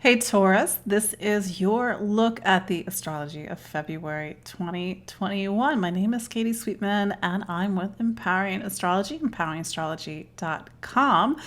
Hey Taurus, this is your look at the astrology of February 2021. My name is Katie Sweetman and I'm with Empowering Astrology, empoweringastrology.com.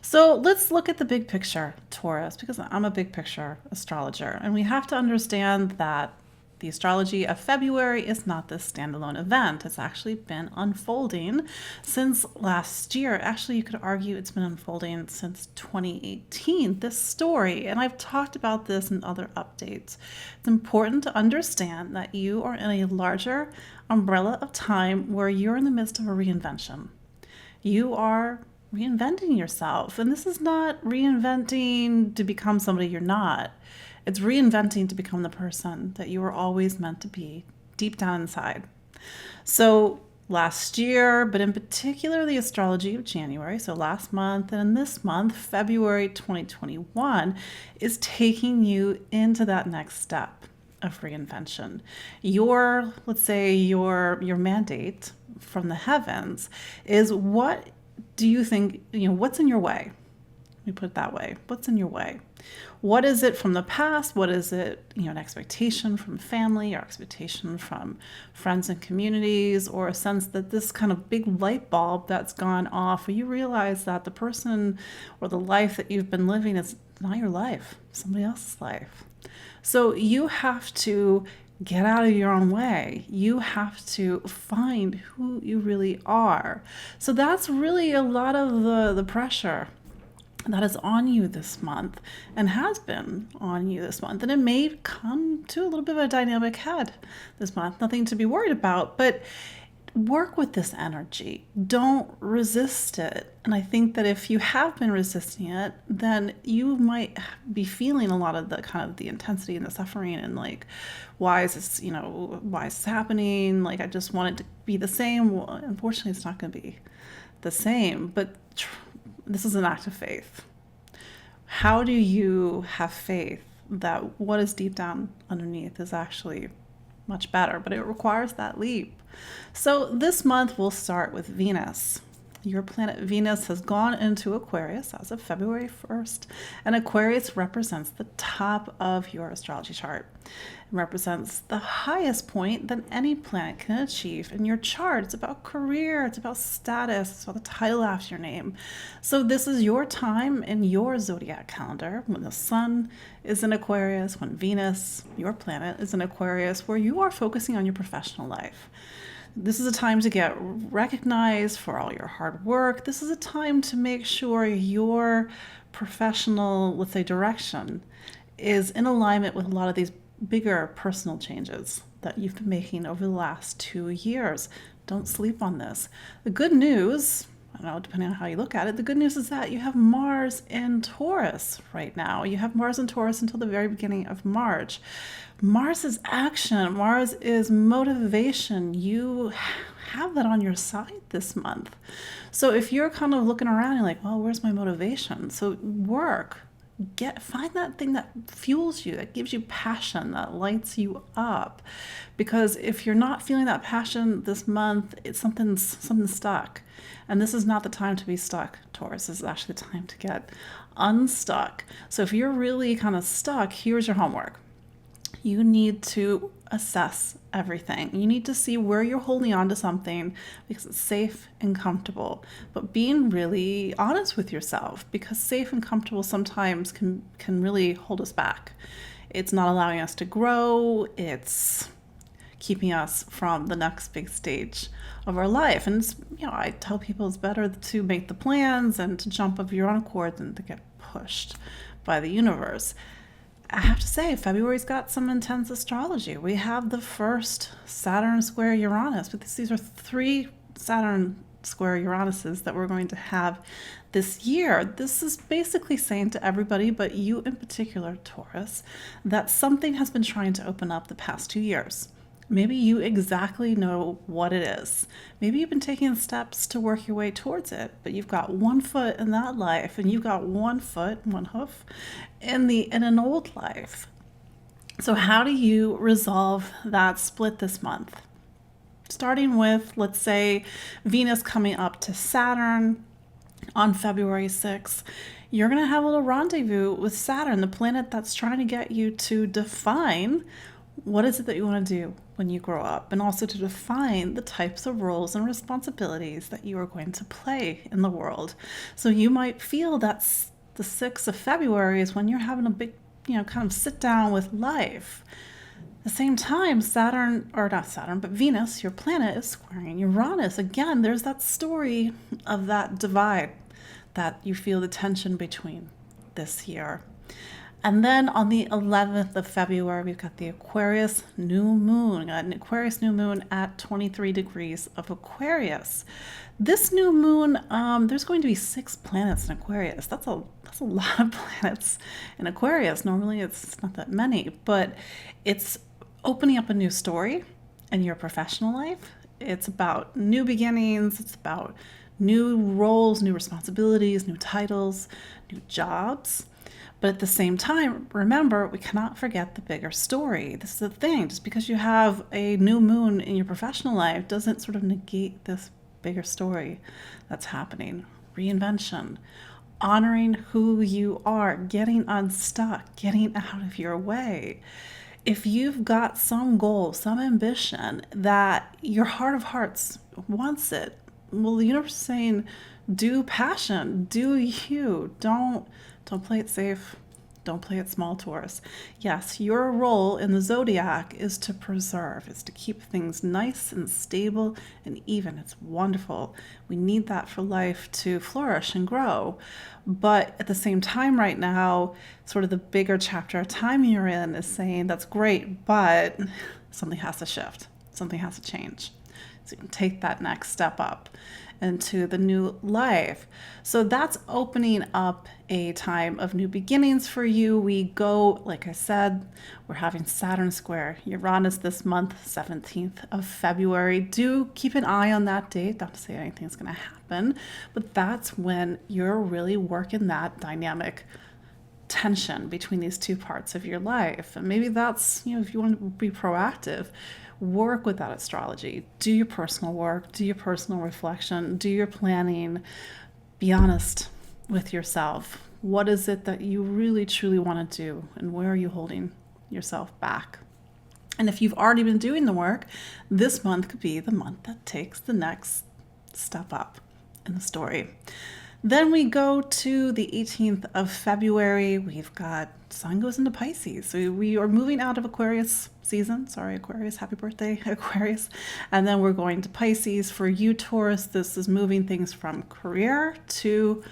So let's look at the big picture, Taurus, because I'm a big picture astrologer and we have to understand that the astrology of February is not this standalone event. It's actually been unfolding since last year. Actually, you could argue it's been unfolding since 2018, this story. And I've talked about this in other updates. It's important to understand that you are in a larger umbrella of time where you're in the midst of a reinvention. You are reinventing yourself. And this is not reinventing to become somebody you're not. It's reinventing to become the person that you were always meant to be deep down inside. So last year, but in particular the astrology of January, so last month and in this month, February 2021, is taking you into that next step of reinvention. Let's say your mandate from the heavens is, what do you think, what's in your way? Let me put it that way. What's in your way? What is it from the past? What is it, an expectation from family or expectation from friends and communities, or a sense that this kind of big light bulb that's gone off where you realize that the person or the life that you've been living is not your life, somebody else's life. So you have to get out of your own way. You have to find who you really are. So that's really a lot of the pressure that is on you this month and has been on you this month. And it may come to a little bit of a dynamic head this month. Nothing to be worried about, but work with this energy. Don't resist it. And I think that if you have been resisting it, then you might be feeling a lot of the intensity and the suffering and why is this happening? I just want it to be the same. Well, unfortunately, it's not going to be the same, but this is an act of faith. How do you have faith that what is deep down underneath is actually much better? But it requires that leap. So this month we'll start with Venus. Your planet Venus has gone into Aquarius as of February 1st, and Aquarius represents the top of your astrology chart. It represents the highest point that any planet can achieve in your chart. It's about career, it's about status, it's about the title after your name. So this is your time in your zodiac calendar when the sun is in Aquarius, when Venus, your planet, is in Aquarius, where you are focusing on your professional life. This is a time to get recognized for all your hard work. This is a time to make sure your professional, let's say, direction is in alignment with a lot of these bigger personal changes that you've been making over the last 2 years. Don't sleep on this. The good news, I don't know, depending on how you look at it, the good news is that you have Mars in Taurus right now. You have Mars in Taurus until the very beginning of March. Mars is action. Mars is motivation. You have that on your side this month. So if you're kind of looking around and well, where's my motivation? So find that thing that fuels you, that gives you passion, that lights you up. Because if you're not feeling that passion this month, it's something's stuck. And this is not the time to be stuck, Taurus. This is actually the time to get unstuck. So if you're really kind of stuck, here's your homework. You need to assess everything. You need to see where you're holding on to something because it's safe and comfortable, but being really honest with yourself, because safe and comfortable sometimes can really hold us back. It's not allowing us to grow. It's keeping us from the next big stage of our life. And I tell people it's better to make the plans and to jump of your own accord than to get pushed by the universe. I have to say, February's got some intense astrology. We have the first Saturn square Uranus, but these are 3 Saturn square Uranuses that we're going to have this year. This is basically saying to everybody, but you in particular, Taurus, that something has been trying to open up the past 2 years. Maybe you exactly know what it is. Maybe you've been taking steps to work your way towards it, but you've got one foot in that life and you've got one hoof in an old life. So how do you resolve that split this month? Starting with, let's say, Venus coming up to Saturn on February 6th. you're going to have a little rendezvous with Saturn, the planet that's trying to get you to define what is it that you want to do when you grow up, and also to define the types of roles and responsibilities that you are going to play in the world. So you might feel that's the 6th of February is when you're having a big, kind of sit down with life. At the same time, Saturn, or not Saturn, but Venus, your planet, is squaring Uranus. Again, there's that story of that divide that you feel the tension between this year. And then on the 11th of February, we've got the Aquarius new moon. We got an Aquarius new moon at 23 degrees of Aquarius. This new moon, there's going to be 6 planets in Aquarius. That's a lot of planets in Aquarius. Normally it's not that many, but it's opening up a new story in your professional life. It's about new beginnings. It's about new roles, new responsibilities, new titles, new jobs. But at the same time, remember, we cannot forget the bigger story. This is the thing. Just because you have a new moon in your professional life doesn't sort of negate this bigger story that's happening. Reinvention, honoring who you are, getting unstuck, getting out of your way. If you've got some goal, some ambition that your heart of hearts wants it, well, the universe is saying, do passion, do you. Don't play it safe. Don't play it small, Taurus. Yes, your role in the zodiac is to preserve, is to keep things nice and stable and even. It's wonderful. We need that for life to flourish and grow. But at the same time right now, sort of the bigger chapter of time you're in is saying that's great, but something has to shift. Something has to change. So you can take that next step up into the new life. So that's opening up a time of new beginnings for you. We go, like I said, we're having Saturn square Uranus this month, 17th of February. Do keep an eye on that date. Not to say anything's going to happen, but that's when you're really working that dynamic tension between these two parts of your life. And maybe that's, if you want to be proactive, work with that astrology. Do your personal work, do your personal reflection, do your planning. Be honest with yourself. What is it that you really truly want to do, and where are you holding yourself back? And if you've already been doing the work, this month could be the month that takes the next step up in the story. Then we go to the 18th of February. We've got Sun goes into Pisces. So we are moving out of Aquarius season. Sorry, Aquarius. Happy birthday, Aquarius. And then we're going to Pisces. For you, Taurus, this is moving things from career to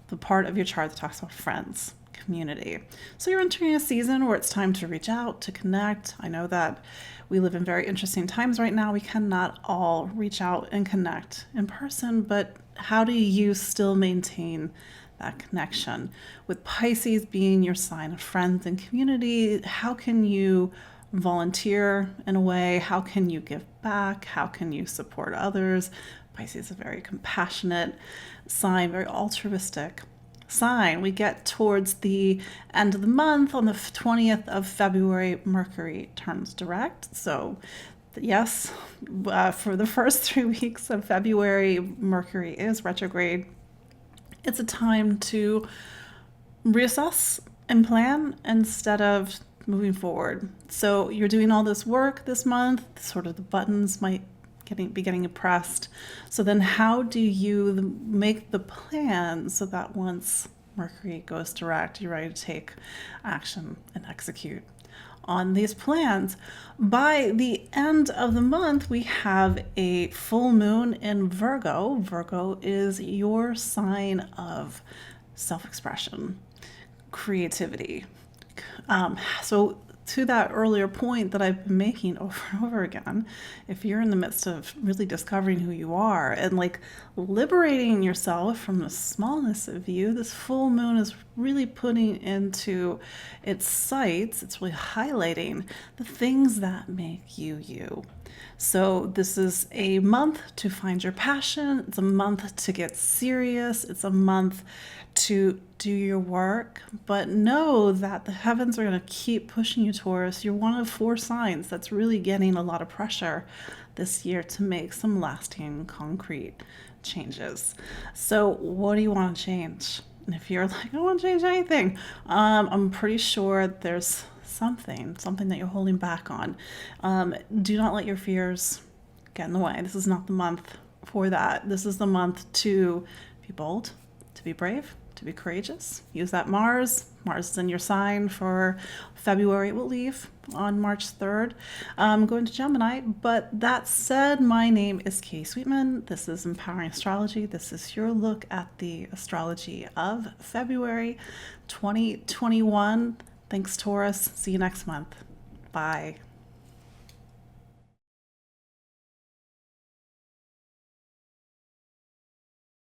the part of your chart that talks about friends, community. So you're entering a season where it's time to reach out, to connect. I know that we live in very interesting times right now. We cannot all reach out and connect in person, but how do you still maintain that connection? With Pisces being your sign of friends and community, how can you volunteer in a way? How can you give back? How can you support others? Pisces is a very compassionate sign, very altruistic sign. We get towards the end of the month. On the 20th of February, Mercury turns direct. So yes, for the first 3 weeks of February, Mercury is retrograde. It's a time to reassess and plan instead of moving forward. So you're doing all this work this month, sort of the buttons might be getting pressed. So then how do you make the plan so that once Mercury goes direct, you're ready to take action and execute on these plans? By the end of the month, we have a full moon in Virgo. Virgo is your sign of self-expression, creativity. So to that earlier point that I've been making over and over again, if you're in the midst of really discovering who you are and like liberating yourself from the smallness of you, this full moon is really putting into its sights, it's really highlighting the things that make you you. So this is a month to find your passion. It's a month to get serious. It's a month to do your work, but know that the heavens are going to keep pushing you, Taurus. You're one of 4 signs that's really getting a lot of pressure this year to make some lasting, concrete changes. So what do you want to change? And if you're like, I don't want to change anything, I'm pretty sure there's something that you're holding back on. Do not let your fears get in the way. This is not the month for that. This is the month to be bold, to be brave, to be courageous. Use that Mars. Mars is in your sign for February. It will leave on March 3rd. Going to Gemini. But that said, my name is Kay Sweetman. This is Empowering Astrology. This is your look at the astrology of February 2021. Thanks, Taurus. See you next month. Bye.